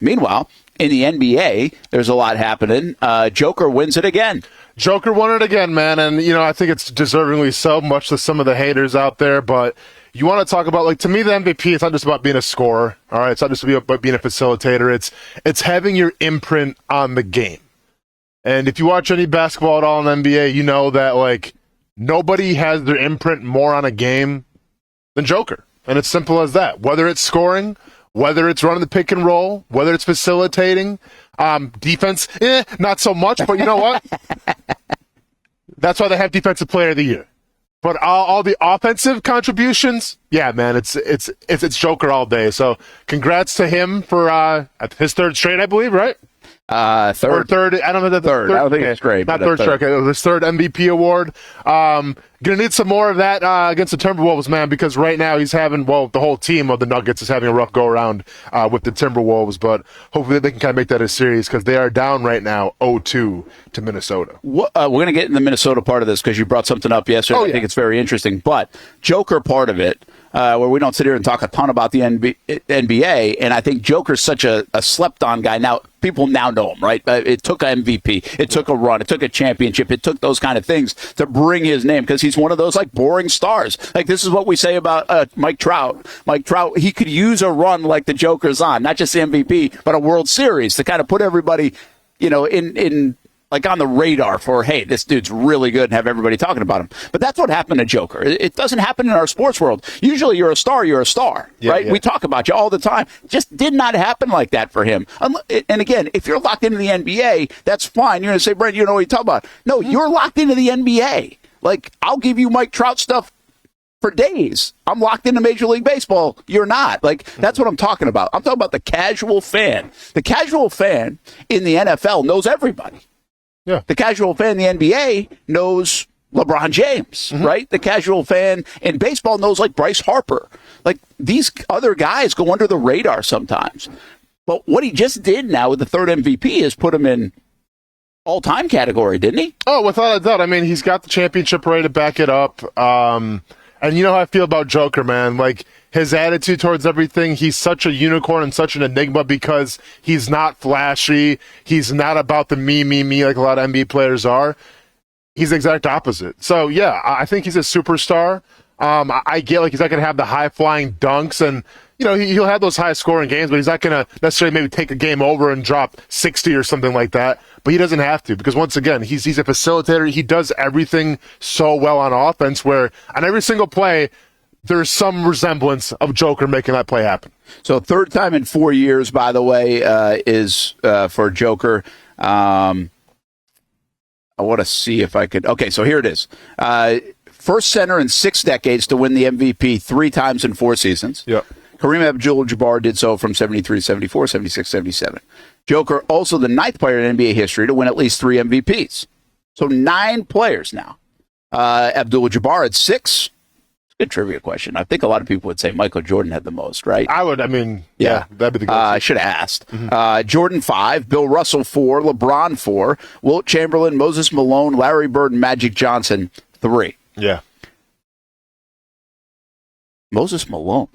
Meanwhile, in the NBA, there's a lot happening. Joker wins it again. Joker won it again, man, and I think it's deservingly so, much to some of the haters out there. But you want to talk about, to me, the MVP. It's not just about being a scorer. All right, it's not just about being a facilitator. It's having your imprint on the game. And if you watch any basketball at all in the NBA, you know that nobody has their imprint more on a game than Joker, and it's simple as that. Whether it's scoring, whether it's running the pick and roll, whether it's facilitating. Defense, not so much, but you know what? That's why they have Defensive Player of the Year. But all the offensive contributions, yeah, man, it's Joker all day. So congrats to him for his third straight, I believe, right? Third. Or third. I don't know that third. I don't think it's great. Not third strike. It was his third MVP award. Gonna need some more of that against the Timberwolves, man, because right now he's having, the whole team of the Nuggets is having a rough go around with the Timberwolves, but hopefully they can kind of make that a series because they are down right now 0-2 to Minnesota. We're gonna get in the Minnesota part of this because you brought something up yesterday. I think it's very interesting, but Joker part of it. Where we don't sit here and talk a ton about the NBA, and I think Joker's such a slept-on guy. Now, people now know him, right? It took an MVP. It took a run. It took a championship. It took those kind of things to bring his name because he's one of those, boring stars. This is what we say about Mike Trout. Mike Trout, he could use a run like the Joker's on, not just the MVP, but a World Series to kind of put everybody, in on the radar for, hey, this dude's really good and have everybody talking about him. But that's what happened to Joker. It doesn't happen in our sports world. Usually you're a star, right? Yeah. We talk about you all the time. Just did not happen like that for him. And again, if you're locked into the NBA, that's fine. You're going to say, Brent, you know what you're talking about. No, you're locked into the NBA. I'll give you Mike Trout stuff for days. I'm locked into Major League Baseball. You're not. That's what I'm talking about. I'm talking about the casual fan. The casual fan in the NFL knows everybody. Yeah. The casual fan in the NBA knows LeBron James, right? The casual fan in baseball knows Bryce Harper. These other guys go under the radar sometimes. But what he just did now with the third MVP is put him in all-time category, didn't he? Oh, without a doubt. I mean, he's got the championship ready to back it up. And you know how I feel about Joker, man. His attitude towards everything, he's such a unicorn and such an enigma because he's not flashy. He's not about the me, like a lot of NBA players are. He's the exact opposite. So, yeah, I think he's a superstar. I get he's not going to have the high-flying dunks, and, he'll have those high-scoring games, but he's not going to necessarily maybe take a game over and drop 60 or something like that. But he doesn't have to because, once again, he's a facilitator. He does everything so well on offense where on every single play, there's some resemblance of Joker making that play happen. So third time in 4 years, by the way, is for Joker. I want to see if I could. Okay, so here it is. First center in 6 decades to win the MVP 3 times in 4 seasons. Yep. Kareem Abdul-Jabbar did so from 73, 74, 76, 77. Joker, also the 9th player in NBA history to win at least 3 MVPs. So 9 players now. Abdul-Jabbar had 6. Good trivia question. I think a lot of people would say Michael Jordan had the most, right? Yeah, that'd be the good. I should have asked. Jordan 5, Bill Russell 4, LeBron 4, Wilt Chamberlain, Moses Malone, Larry Bird, and Magic Johnson 3. Yeah. Moses Malone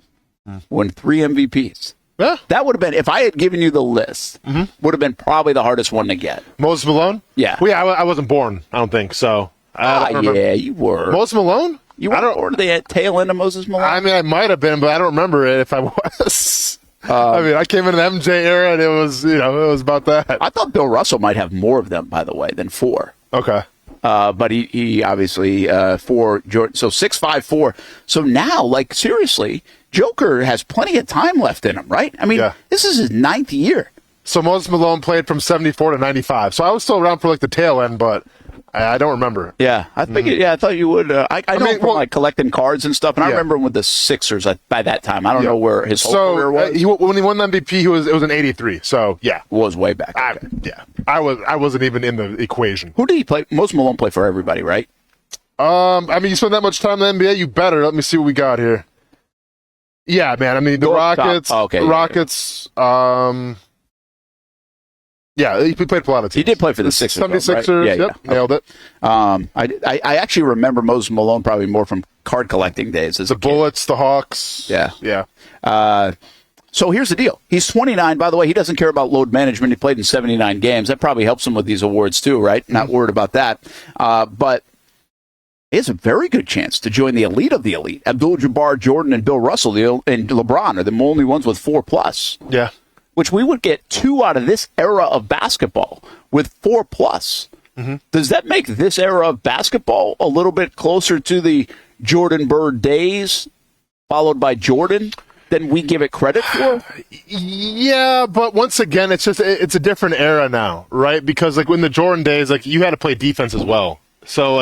won 3 MVPs. Yeah. That would have been, if I had given you the list, would have been probably the hardest one to get. Moses Malone? Yeah. Well, yeah, I wasn't born, I don't think, so. Yeah, you were. Moses Malone? You were born the tail end of Moses Malone? I mean, I might have been, but I don't remember it if I was. I came in the MJ era, and it was, it was about that. I thought Bill Russell might have more of them, by the way, than 4. Okay. But he obviously 4 Jordan, so 6, 5, 4. So now, seriously, Joker has plenty of time left in him, right? I mean, This is his 9th year. So Moses Malone played from 74 to 95. So I was still around for the tail end, but I don't remember. Yeah, I figured. Yeah, I thought you would. I know him from collecting cards and stuff, and I remember him with the Sixers by that time. I don't know where his whole career was. When he won the MVP, it was in '83. So yeah, it was way back. Okay. I wasn't even in the equation. Who did he play? Most Malone play for everybody, right? You spend that much time in the NBA, you better. Let me see what we got here. Yeah, man. I mean, the Rockets. Rockets. Yeah, he played for a lot of teams. He did play for the Sixers. 76ers, right? Yep, nailed it. I actually remember Moses Malone probably more from card collecting days. As the Bullets, the Hawks. Yeah. So here's the deal. He's 29. By the way, he doesn't care about load management. He played in 79 games. That probably helps him with these awards too, right? Not worried about that. But he has a very good chance to join the elite of the elite. Abdul-Jabbar, Jordan, and Bill Russell and LeBron are the only ones with 4+. Yeah. Which we would get 2 out of this era of basketball with 4+. Mm-hmm. Does that make this era of basketball a little bit closer to the Jordan Bird days, followed by Jordan, than we give it credit for? Yeah, but once again, it's a different era now, right? Because like when the Jordan days, like you had to play defense as well. So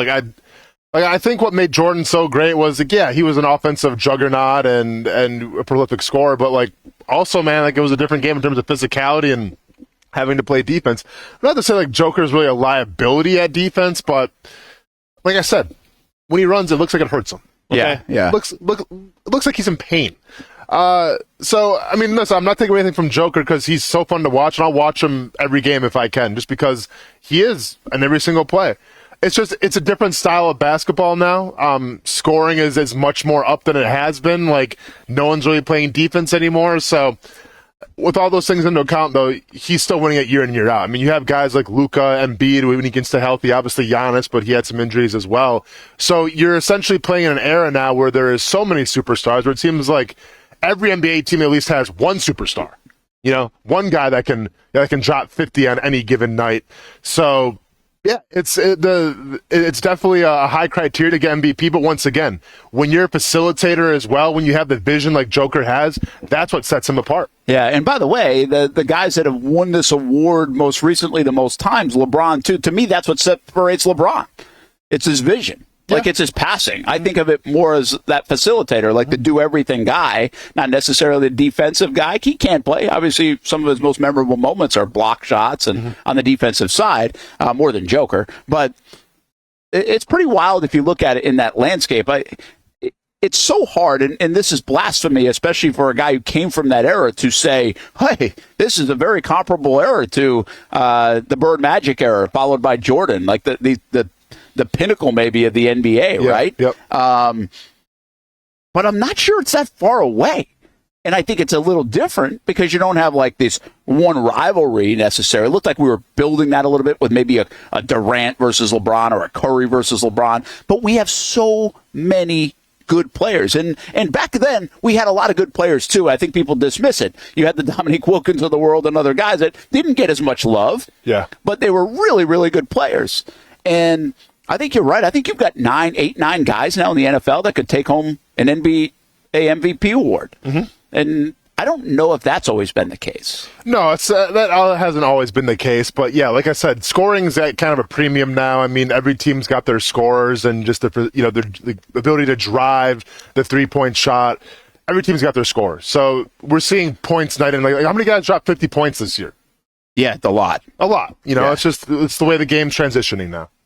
I think what made Jordan so great was like, yeah, he was an offensive juggernaut and a prolific scorer, but like also, man, like it was a different game in terms of physicality and having to play defense. Not to say like Joker's really a liability at defense, but like I said, when he runs, it looks like it hurts him. Okay? Yeah. Looks like he's in pain. So, I mean, listen, I'm not taking anything from Joker because he's so fun to watch, and I'll watch him every game if I can, just because he is in every single play. It's a different style of basketball now. Scoring is much more up than it has been. Like, no one's really playing defense anymore. So, with all those things into account, though, he's still winning it year in, year out. I mean, you have guys like Luka, Embiid, when he gets to healthy, obviously Giannis, but he had some injuries as well. So, you're essentially playing in an era now where there is so many superstars, where it seems like every NBA team at least has one superstar, one guy that can drop 50 on any given night. So yeah, it's definitely a high criteria to get MVP. But once again, when you're a facilitator as well, when you have the vision like Joker has, that's what sets him apart. Yeah, and by the way, the guys that have won this award most recently the most times, LeBron too. To me, that's what separates LeBron. It's his vision. Like, it's his passing. I think of it more as that facilitator, like the do-everything guy, not necessarily the defensive guy. He can't play. Obviously, some of his most memorable moments are block shots and on the defensive side, more than Joker. But it's pretty wild if you look at it in that landscape. It's so hard, and this is blasphemy, especially for a guy who came from that era, to say, hey, this is a very comparable era to the Bird Magic era, followed by Jordan, like the pinnacle maybe of the NBA, right? Yep. But I'm not sure it's that far away. And I think it's a little different because you don't have like this one rivalry necessarily. It looked like we were building that a little bit with maybe a Durant versus LeBron or a Curry versus LeBron. But we have so many good players. And back then, we had a lot of good players, too. I think people dismiss it. You had the Dominique Wilkins of the world and other guys that didn't get as much love. Yeah. But they were really, really good players. And I think you're right. I think you've got 9 guys now in the NFL that could take home an NBA MVP award. Mm-hmm. And I don't know if that's always been the case. No, that hasn't always been the case. But yeah, like I said, scoring is at kind of a premium now. I mean, every team's got their scorers and just the ability to drive, the 3-point shot. Every team's got their scorers. So we're seeing points night in. Like how many guys dropped 50 points this year? Yeah, a lot. A lot. It's the way the game's transitioning now.